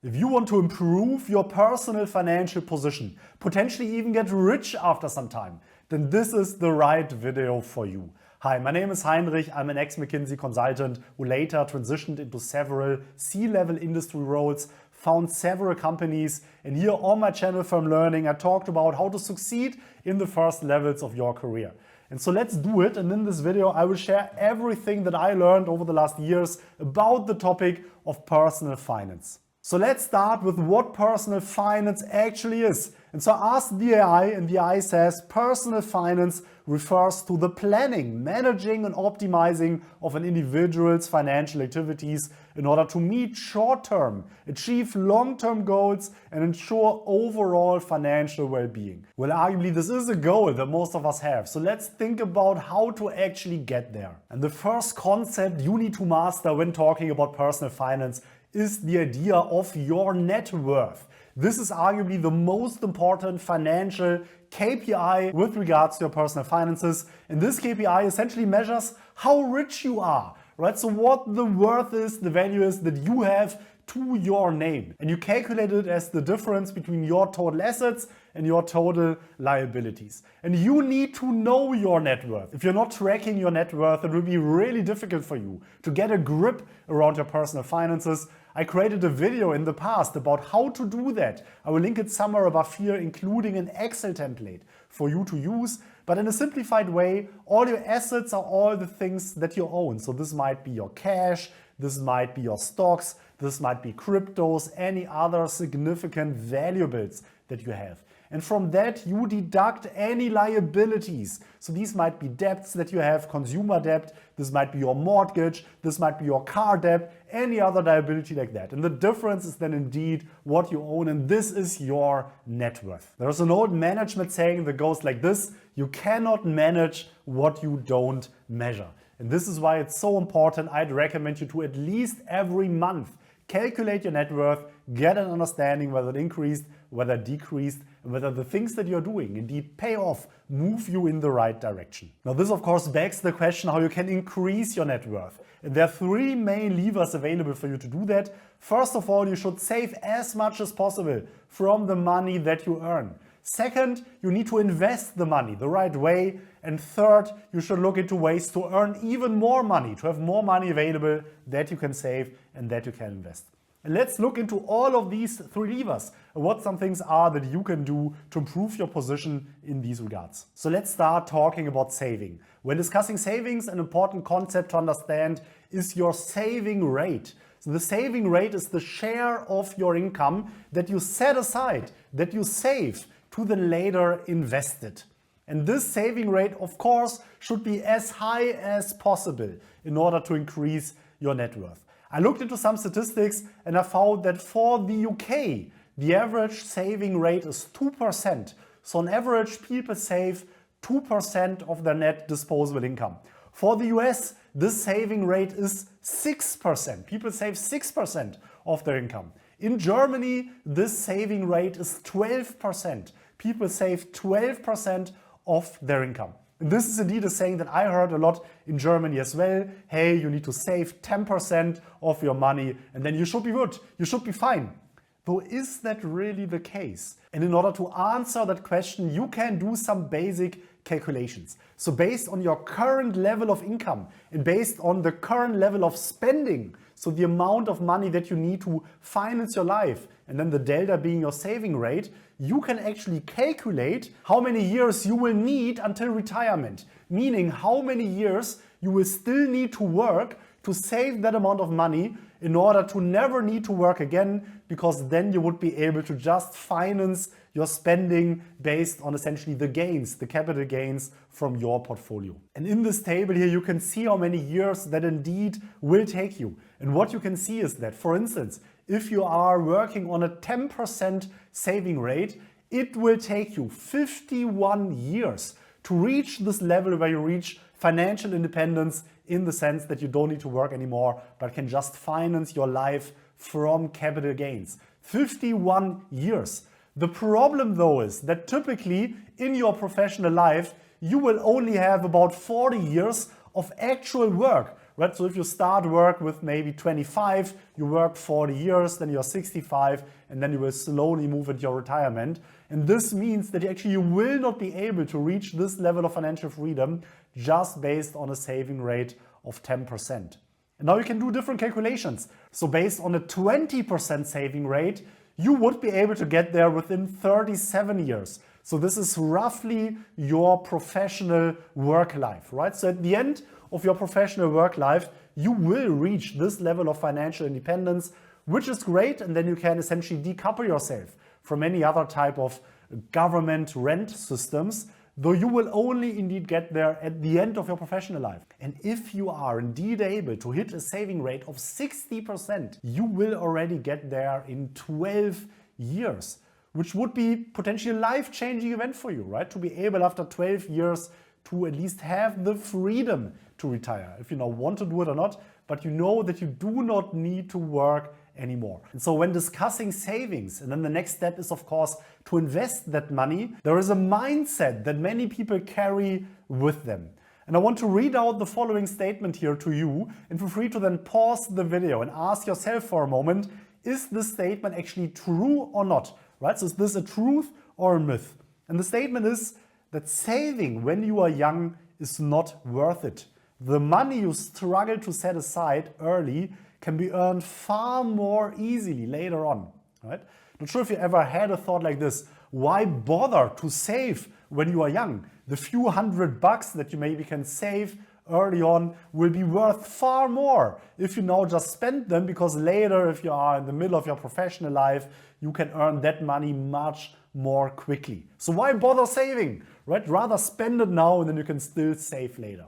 If you want to improve your personal financial position, potentially even get rich after some time, then this is the right video for you. Hi, my name is Heinrich. I'm an ex-McKinsey consultant who later transitioned into several C-level industry roles, found several companies, and here on my channel Firm Learning I talked about how to succeed in the first levels of your career. And so let's do it, and in this video I will share everything that I learned over the last years about the topic of personal finance. So let's start with what personal finance actually is. And so I asked the AI, and the AI says personal finance refers to the planning, managing and optimizing of an individual's financial activities in order to meet short-term, achieve long-term goals and ensure overall financial well-being. Well, arguably this is a goal that most of us have. So let's think about how to actually get there. And the first concept you need to master when talking about personal finance is the idea of your net worth. This is arguably the most important financial KPI with regards to your personal finances. And this KPI essentially measures how rich you are, right? So what the worth is, the value is that you have to your name. And you calculate it as the difference between your total assets and your total liabilities. And you need to know your net worth. If you're not tracking your net worth, it will be really difficult for you to get a grip around your personal finances. I created a video in the past about how to do that. I will link it somewhere above here, including an Excel template for you to use. But in a simplified way, all your assets are all the things that you own. So this might be your cash, this might be your stocks, this might be cryptos, any other significant valuables that you have. And from that, you deduct any liabilities. So these might be debts that you have, consumer debt, this might be your mortgage, this might be your car debt, any other liability like that. And the difference is then indeed what you own, and this is your net worth. There's an old management saying that goes like this: you cannot manage what you don't measure. And this is why it's so important. I'd recommend you to at least every month calculate your net worth, get an understanding whether it increased, whether it decreased, and whether the things that you're doing indeed pay off, move you in the right direction. Now this of course begs the question how you can increase your net worth. And there are three main levers available for you to do that. First of all, you should save as much as possible from the money that you earn. Second, you need to invest the money the right way. And third, you should look into ways to earn even more money, to have more money available that you can save and that you can invest. And let's look into all of these three levers and what some things are that you can do to improve your position in these regards. So let's start talking about saving. When discussing savings, an important concept to understand is your saving rate. So the saving rate is the share of your income that you set aside, that you save to then later invest it. And this saving rate, of course, should be as high as possible in order to increase your net worth. I looked into some statistics and I found that for the UK, the average saving rate is 2%. So on average, people save 2% of their net disposable income. For the US, this saving rate is 6%. People save 6% of their income. In Germany, this saving rate is 12%. People save 12% of their income. And this is indeed a saying that I heard a lot in Germany as well. Hey, you need to save 10% of your money and then you should be good, you should be fine. Though is that really the case? And in order to answer that question, you can do some basic calculations. So based on your current level of income and based on the current level of spending, so the amount of money that you need to finance your life, and then the delta being your saving rate, you can actually calculate how many years you will need until retirement. Meaning how many years you will still need to work to save that amount of money in order to never need to work again, because then you would be able to just finance your spending based on essentially the gains, the capital gains from your portfolio. And in this table here, you can see how many years that indeed will take you. And what you can see is that, for instance, if you are working on a 10% saving rate, it will take you 51 years to reach this level where you reach financial independence in the sense that you don't need to work anymore, but can just finance your life from capital gains. 51 years. The problem though is that typically in your professional life, you will only have about 40 years of actual work right? So if you start work with maybe 25, you work 40 years, then you're 65, and then you will slowly move into your retirement. And this means that you will not be able to reach this level of financial freedom just based on a saving rate of 10%. And now you can do different calculations. So based on a 20% saving rate, you would be able to get there within 37 years. So this is roughly your professional work life, right? So at the end of your professional work life, you will reach this level of financial independence, which is great. And then you can essentially decouple yourself from any other type of government rent systems, though you will only indeed get there at the end of your professional life. And if you are indeed able to hit a saving rate of 60%, you will already get there in 12 years, which would be potentially a life-changing event for you, right? To be able after 12 years to at least have the freedom to retire, if you now want to do it or not, but you know that you do not need to work anymore. And so when discussing savings, and then the next step is of course to invest that money, there is a mindset that many people carry with them. And I want to read out the following statement here to you, and feel free to then pause the video and ask yourself for a moment, is this statement actually true or not? Right? So is this a truth or a myth? And the statement is that saving when you are young is not worth it. The money you struggle to set aside early can be earned far more easily later on. Right? Not sure if you ever had a thought like this. Why bother to save when you are young? The few $100 that you maybe can save early on will be worth far more if you now just spend them, because later, if you are in the middle of your professional life, you can earn that money much more quickly. So why bother saving, right? Rather spend it now and then you can still save later.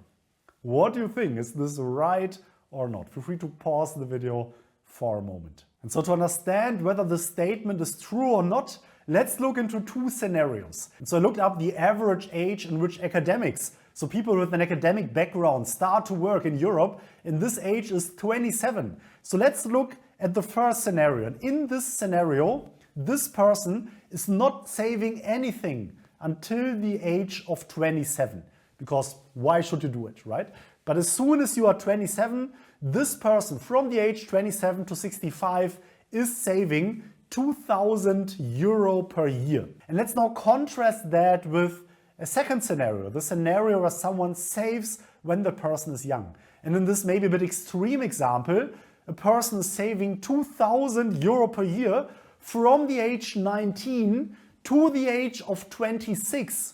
What do you think? Is this right or not? Feel free to pause the video for a moment. And so to understand whether the statement is true or not, let's look into two scenarios. And so I looked up the average age in which academics, so people with an academic background, start to work in Europe, and this age is 27. So let's look at the first scenario. And in this scenario, this person is not saving anything until the age of 27. Because why should you do it, right? But as soon as you are 27, this person from the age 27 to 65 is saving 2,000 euro per year. And let's now contrast that with a second scenario, the scenario where someone saves when the person is young. And in this maybe a bit extreme example, a person is saving 2,000 euro per year from the age 19 to the age of 26,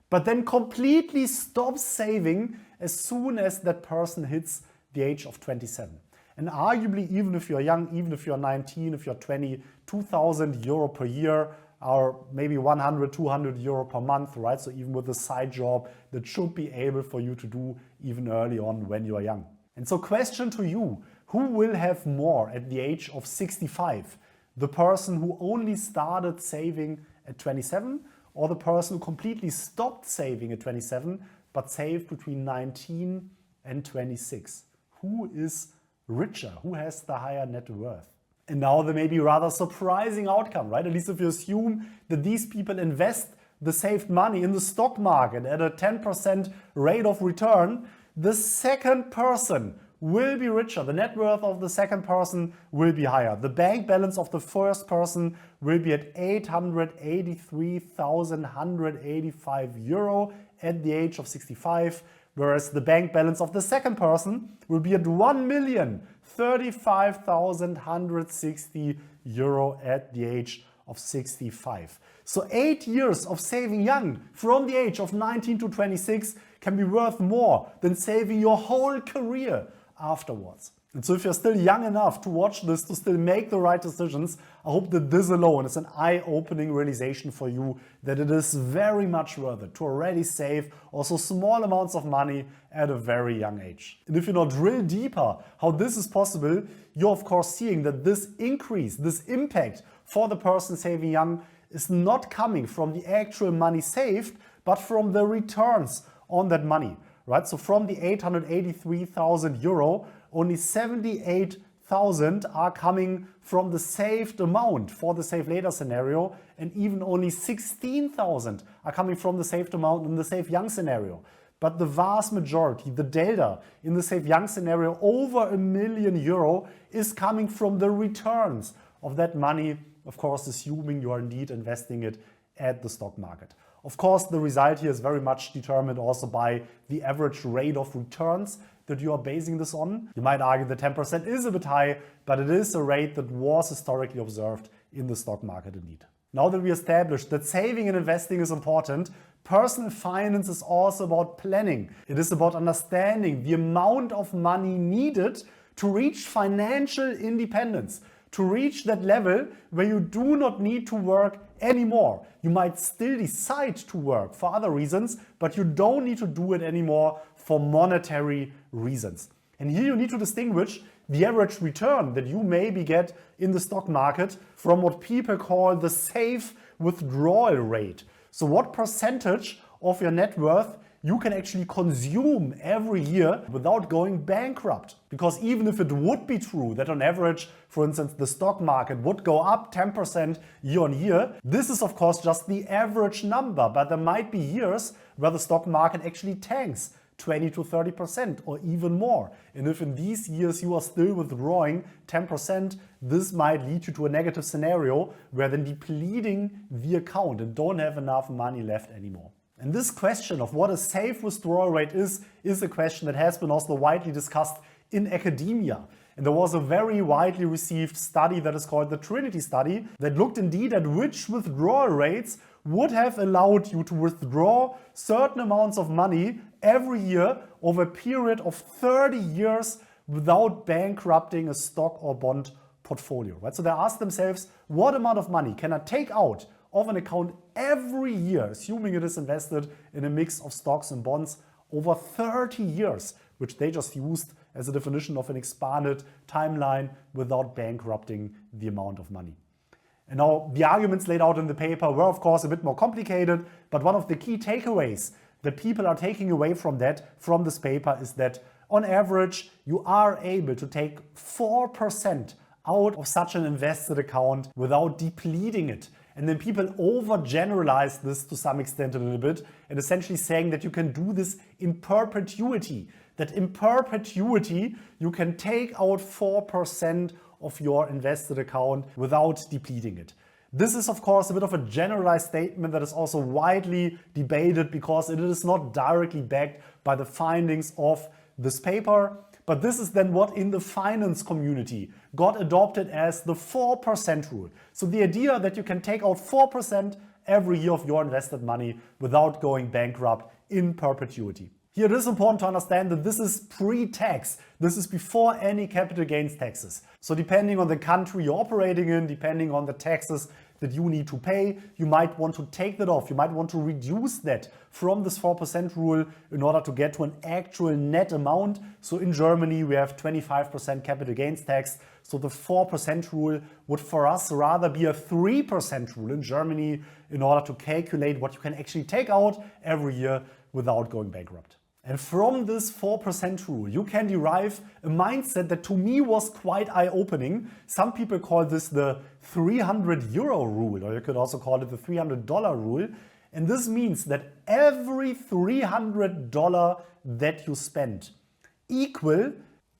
but then completely stops saving as soon as that person hits the age of 27. And arguably, even if you're young, even if you're 19, if you're 20, 2,000 euro per year or maybe 100, 200 euro per month, right? So even with a side job, that should be able for you to do even early on when you are young. And so question to you, who will have more at the age of 65? The person who only started saving at 27, or the person who completely stopped saving at 27 but saved between 19 and 26? Who is richer? Who has the higher net worth? And now there may be rather surprising outcome, right? At least if you assume that these people invest the saved money in the stock market at a 10% rate of return, the second person will be richer. The net worth of the second person will be higher. The bank balance of the first person will be at 883,185 euro at the age of 65, whereas the bank balance of the second person will be at 1,035,160 euro at the age of 65. So 8 years of saving young from the age of 19 to 26 can be worth more than saving your whole career afterwards. And so if you're still young enough to watch this, to still make the right decisions, I hope that this alone is an eye-opening realization for you that it is very much worth it to already save also small amounts of money at a very young age. And if you now drill deeper how this is possible, you're of course seeing that this increase, this impact for the person saving young is not coming from the actual money saved, but from the returns on that money. Right? So from the 883,000 euro, only 78,000 are coming from the saved amount for the save later scenario, and even only 16,000 are coming from the saved amount in the save young scenario. But the vast majority, the delta in the Save Young scenario, over €1 million is coming from the returns of that money, of course, assuming you are indeed investing it at the stock market. Of course, the result here is very much determined also by the average rate of returns that you are basing this on. You might argue that 10% is a bit high, but it is a rate that was historically observed in the stock market indeed. Now that we established that saving and investing is important, personal finance is also about planning. It is about understanding the amount of money needed to reach financial independence, to reach that level where you do not need to work anymore. You might still decide to work for other reasons, but you don't need to do it anymore for monetary reasons. And here you need to distinguish the average return that you maybe get in the stock market from what people call the safe withdrawal rate. So what percentage of your net worth you can actually consume every year without going bankrupt. Because even if it would be true that on average, for instance, the stock market would go up 10% year on year, this is of course just the average number, but there might be years where the stock market actually tanks 20 to 30% or even more. And if in these years you are still withdrawing 10%, this might lead you to a negative scenario where then depleting the account and don't have enough money left anymore. And this question of what a safe withdrawal rate is a question that has been also widely discussed in academia. And there was a very widely received study that is called the Trinity study that looked indeed at which withdrawal rates would have allowed you to withdraw certain amounts of money every year over a period of 30 years without bankrupting a stock or bond portfolio. Right? So they asked themselves, what amount of money can I take out of an account every year, assuming it is invested in a mix of stocks and bonds over 30 years, which they just used as a definition of an expanded timeline without bankrupting the amount of money. And now the arguments laid out in the paper were of course a bit more complicated, but one of the key takeaways that people are taking away from this paper is that on average you are able to take 4% out of such an invested account without depleting it. And then people overgeneralize this to some extent a little bit and essentially saying that you can do this in perpetuity. That in perpetuity you can take out 4% of your invested account without depleting it. This is of course a bit of a generalized statement that is also widely debated because it is not directly backed by the findings of this paper. But this is then what in the finance community got adopted as the 4% rule. So the idea that you can take out 4% every year of your invested money without going bankrupt in perpetuity. Here it is important to understand that this is pre-tax. This is before any capital gains taxes. So depending on the country you're operating in, depending on the taxes that you need to pay, you might want to take that off. You might want to reduce that from this 4% rule in order to get to an actual net amount. So in Germany, we have 25% capital gains tax. So the 4% rule would for us rather be a 3% rule in Germany in order to calculate what you can actually take out every year without going bankrupt. And from this 4% rule, you can derive a mindset that to me was quite eye-opening. Some people call this the €300 rule, or you could also call it the $300 rule. And this means that every $300 that you spend equal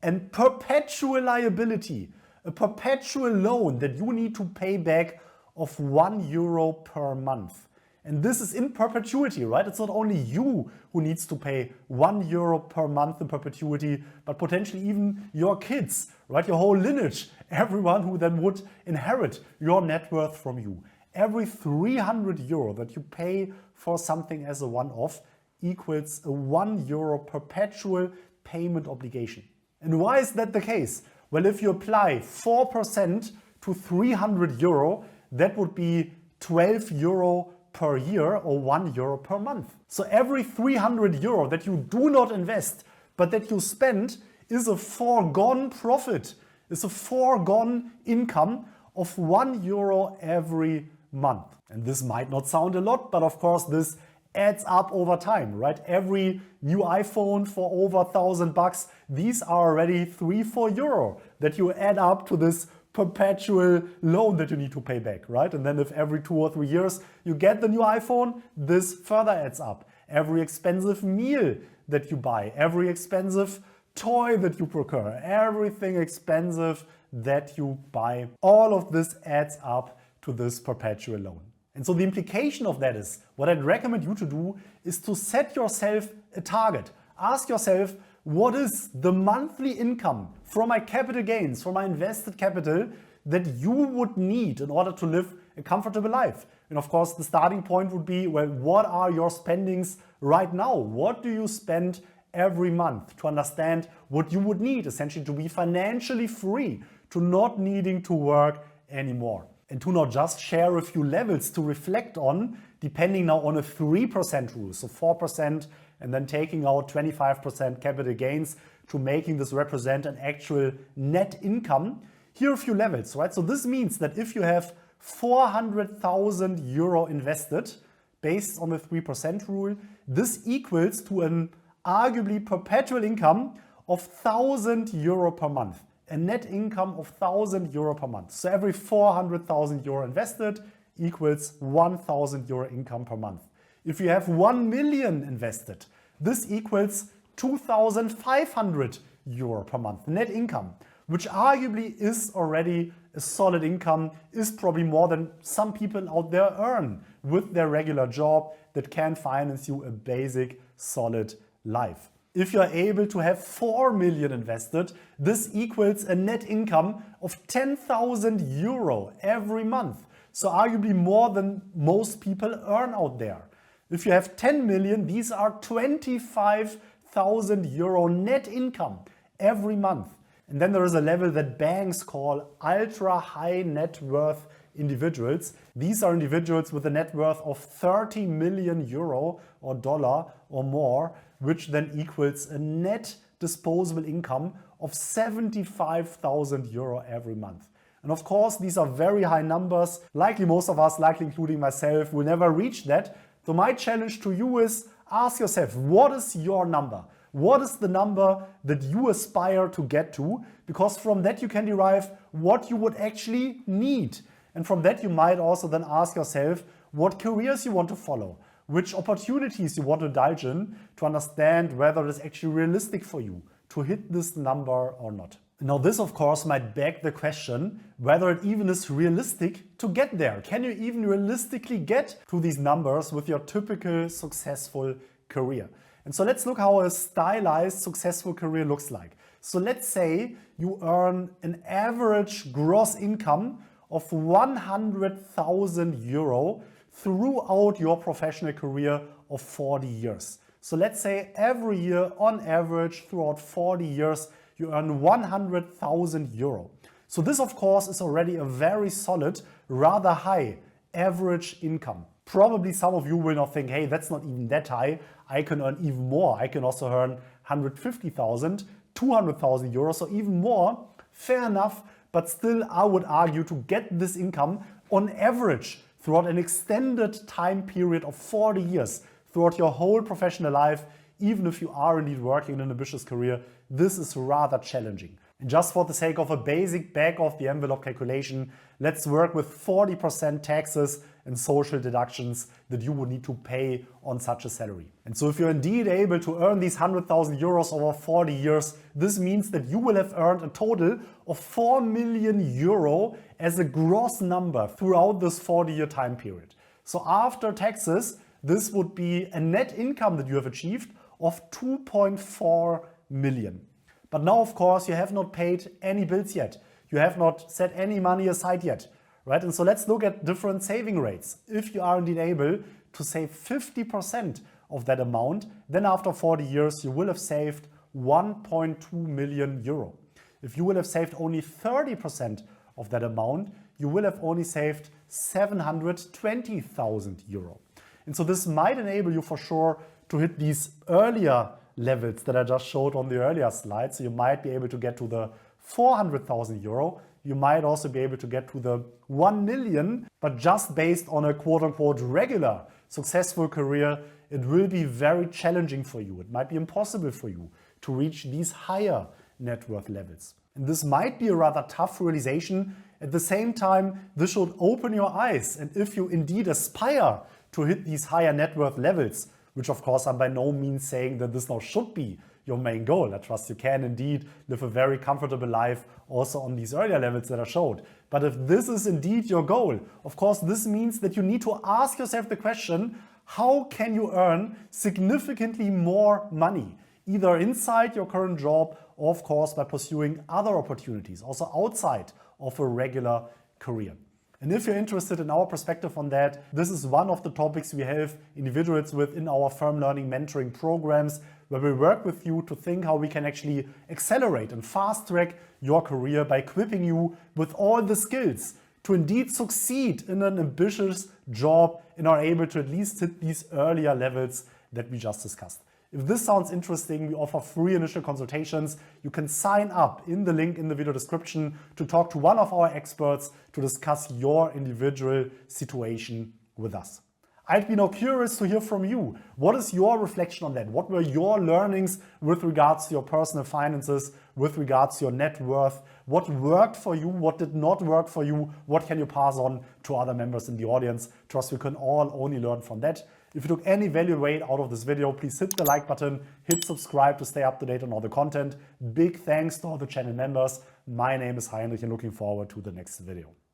and perpetual liability, a perpetual loan that you need to pay back of €1 per month. And this is in perpetuity, right? It's not only you who needs to pay €1 per month in perpetuity, but potentially even your kids, right? Your whole lineage, everyone who then would inherit your net worth from you. Every €300 that you pay for something as a one-off equals a €1 perpetual payment obligation. And why is that the case? Well, if you apply 4% to €300, that would be €12 per year or €1 per month. So every €300 that you do not invest, but that you spend is a foregone profit, is a foregone income of €1 every month. And this might not sound a lot, but of course this adds up over time, right? Every new iPhone for over $1,000, these are already €3-4 that you add up to this perpetual loan that you need to pay back, right? And then if every 2 or 3 years you get the new iPhone, this further adds up. every expensive meal that you buy, every expensive toy that you procure, everything expensive that you buy, all of this adds up to this perpetual loan. And so the implication of that is, what I'd recommend you to do is to set yourself a target. Ask yourself, what is the monthly income from my capital gains, from my invested capital that you would need in order to live a comfortable life? And of course, the starting point would be, well, what are your spendings right now? What do you spend every month to understand what you would need essentially to be financially free, to not needing to work anymore? And to not just share a few levels to reflect on, depending now on a 3% rule, so 4% and then taking out 25% capital gains to making this represent an actual net income. Here are a few levels, right? So this means that if you have 400,000 euro invested based on the 3% rule, this equals to an arguably perpetual income of 1,000 euro per month. A net income of 1,000 euro per month. So every 400,000 euro invested equals 1,000 euro income per month. If you have 1 million invested, this equals 2,500 euro per month net income, which arguably is already a solid income, is probably more than some people out there earn with their regular job that can finance you a basic, solid life. If you're able to have 4 million invested, this equals a net income of 10,000 euro every month. So arguably more than most people earn out there. If you have 10 million, these are 25,000 euro net income every month. And then there is a level that banks call ultra high net worth individuals. These are individuals with a net worth of 30 million euro or dollar or more, which then equals a net disposable income of 75,000 euro every month. And of course, these are very high numbers. Likely most of us, likely including myself, will never reach that. So my challenge to you is, ask yourself, what is your number? What is the number that you aspire to get to? Because from that you can derive what you would actually need. And from that you might also then ask yourself what careers you want to follow, which opportunities you want to indulge in, to understand whether it is actually realistic for you to hit this number or not. Now this of course might beg the question whether it even is realistic to get there. Can you even realistically get to these numbers with your typical successful career? And so let's look how a stylized successful career looks like. So let's say you earn an average gross income of 100,000 euro throughout your professional career of 40 years. So let's say every year on average throughout 40 years you earn 100,000 euro. So this of course is already a very solid, rather high average income. Probably some of you will not think, hey, that's not even that high. I can earn even more. I can also earn 150,000, 200,000 euros, or even more. Fair enough, but still I would argue to get this income on average throughout an extended time period of 40 years, throughout your whole professional life, even if you are indeed working in an ambitious career, this is rather challenging. And just for the sake of a basic back of the envelope calculation, let's work with 40% taxes and social deductions that you would need to pay on such a salary. And so if you're indeed able to earn these 100,000 euros over 40 years, this means that you will have earned a total of 4 million euro as a gross number throughout this 40-year time period. So after taxes, this would be a net income that you have achieved of 2.4 million. But now, of course, you have not paid any bills yet. You have not set any money aside yet, right? And so let's look at different saving rates. If you are indeed able to save 50% of that amount, then after 40 years, you will have saved 1.2 million euro. If you will have saved only 30% of that amount, you will have only saved 720,000 euro. And so this might enable you for sure to hit these earlier levels that I just showed on the earlier slide. So you might be able to get to the 400,000 euro. You might also be able to get to the 1 million, but just based on a quote-unquote regular successful career, it will be very challenging for you. It might be impossible for you to reach these higher net worth levels. And this might be a rather tough realization. At the same time, this should open your eyes. And if you indeed aspire to hit these higher net worth levels, which of course I'm by no means saying that this now should be your main goal. I trust you can indeed live a very comfortable life also on these earlier levels that I showed. But if this is indeed your goal, of course this means that you need to ask yourself the question, how can you earn significantly more money? Either inside your current job or of course by pursuing other opportunities, also outside of a regular career. And if you're interested in our perspective on that, this is one of the topics we help individuals with in our firm learning mentoring programs, where we work with you to think how we can actually accelerate and fast track your career by equipping you with all the skills to indeed succeed in an ambitious job and are able to at least hit these earlier levels that we just discussed. If this sounds interesting, we offer free initial consultations. You can sign up in the link in the video description to talk to one of our experts to discuss your individual situation with us. I'd be now curious to hear from you. What is your reflection on that? What were your learnings with regards to your personal finances, with regards to your net worth? What worked for you? What did not work for you? What can you pass on to other members in the audience? Trust we can all only learn from that. If you took any value weight out of this video, please hit the like button, hit subscribe to stay up to date on all the content. Big thanks to all the channel members. My name is Heinrich and looking forward to the next video.